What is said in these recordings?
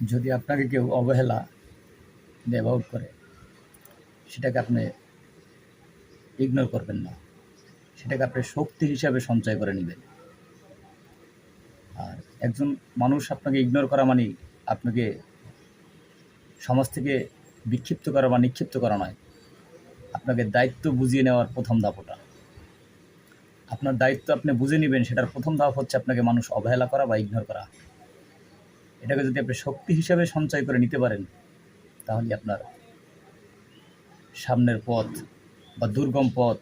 যদি আপনাকে কেউ অবহেলা ব্যবহার করে, সেটাকে আপনি ইগনোর করবেন না, সেটাকে আপনি শক্তি হিসাবে সঞ্চয় করে নেবেন। আর একজন মানুষ আপনাকে ইগনোর করা মানে আপনাকে সমাজ থেকে বিক্ষিপ্ত করা বা নিক্ষিপ্ত করা নয়, আপনাকে দায়িত্ব বুঝিয়ে নেওয়ার প্রথম ধাপ ওটা। আপনার দায়িত্ব আপনি বুঝে নেবেন, সেটার প্রথম ধাপ হচ্ছে আপনাকে মানুষ অবহেলা করা বা ইগনোর করা। এটাকে যদি আপনি শক্তি হিসাবে সঞ্চয় করে নিতে পারেন, তাহলে আপনার সামনের পথ বা দুর্গম পথ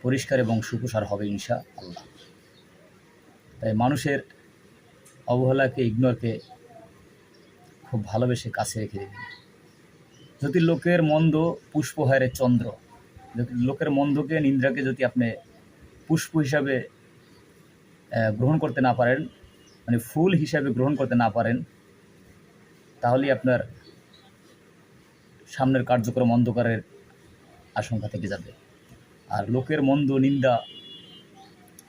পরিষ্কার এবং সুপ্রসার হবে ইনশাআল্লাহ। তাই মানুষের অবহেলাকে, ইগনোরকে খুব ভালোবেসে কাছে রেখে দেবেন। যদি লোকের মন্দ পুষ্প হয় রে চন্দ্র, লোকের মন্দকে, নিন্দ্রাকে যদি আপনি পুষ্প হিসাবে গ্রহণ করতে না পারেন, মানে ফুল হিসাবে গ্রহণ করতে না পারেন, তাহলেই আপনার সামনের কার্যক্রম অন্ধকারের আশঙ্কা থেকে যাবে। আর লোকের মন্দ, নিন্দা,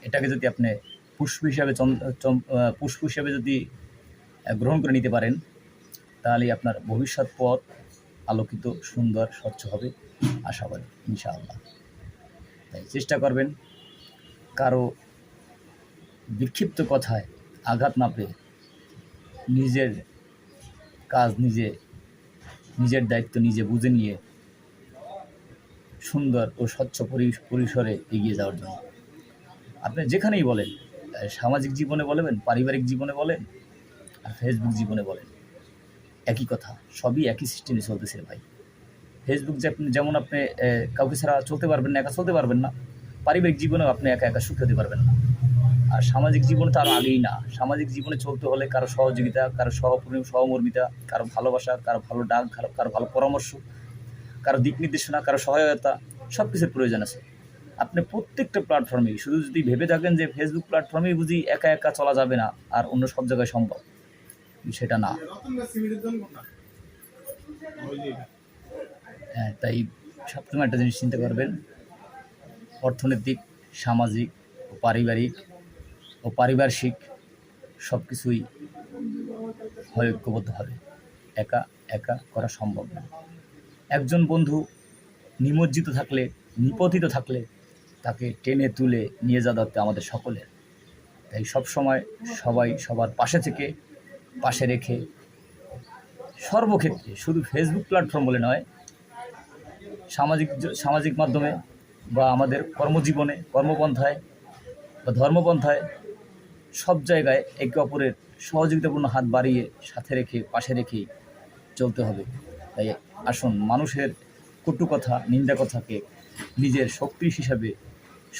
এটাকে যদি আপনি পুষ্প হিসাবে যদি গ্রহণ করে নিতে পারেন, তাহলেই আপনার ভবিষ্যৎ পথ আলোকিত, সুন্দর, স্বচ্ছ হবে আশাবাদী ইনশাআল্লাহ। তাই চেষ্টা করবেন কারো বিক্ষিপ্ত কথায় আঘাত না পেয়ে নিজের কাজ নিজে, নিজের দায়িত্ব নিজে বুঝে নিয়ে সুন্দর ও স্বচ্ছ পরিসরে এগিয়ে যাওয়ার জন্য। আপনি যেখানেই বলেন, সামাজিক জীবনে বলবেন, পারিবারিক জীবনে বলেন, আর ফেসবুক জীবনে বলেন, একই কথা, সবই একই সিস্টেমে চলতেছে ভাই। ফেসবুক যেমন আপনি কাউকে ছাড়া চলতে পারবেন না, একা চলতে পারবেন না, পারিবারিক জীবনেও আপনি একা একা সুখ হতে পারবেন না। আর সামাজিক জীবনে তো আরও আগেই না। সামাজিক জীবনে চলতে হলে কারো সহযোগিতা, কারো সহমর্মিতা, কারো ভালোবাসা, কারো ভালো ডাক, কারো ভালো পরামর্শ, কারো দিক নির্দেশনা, কারো সহায়তা, সব কিছুর প্রয়োজন আছে। আপনি প্রত্যেকটা প্ল্যাটফর্মেই শুধু যদি ভেবে থাকেন যে ফেসবুক প্ল্যাটফর্মেই বুঝি একা একা চলা যাবে না আর অন্য সব জায়গায় সম্ভব, সেটা না। হ্যাঁ, তাই সবসময় একটা জিনিস চিন্তা করবেন, অর্থনৈতিক, সামাজিক ও পারিপার্শ্বিক সব কিছুই ঐক্যবদ্ধ হবে, একা একা করা সম্ভব না। একজন বন্ধু নিপতিত থাকলে তাকে টেনে তুলে নিয়ে যাওয়া দরকার আমাদের সকলের। তাই সবসময় সবাই সবার পাশে রেখে সর্বক্ষেত্রে, শুধু ফেসবুক প্ল্যাটফর্ম বলে নয়, সামাজিক মাধ্যমে বা আমাদের কর্মজীবনে, কর্মপন্থায় বা ধর্মপন্থায়, সব জায়গায় একে অপরের সহযোগিতাপূর্ণ হাত বাড়িয়ে সাথে রেখে, পাশে রেখেই চলতে হবে। তাই আসুন মানুষের কটু কথা, নিন্দা কথাকে নিজের শক্তি হিসাবে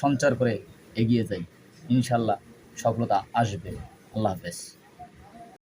সঞ্চার করে এগিয়ে যাই, ইনশাআল্লাহ সফলতা আসবে। আল্লাহ হাফেজ।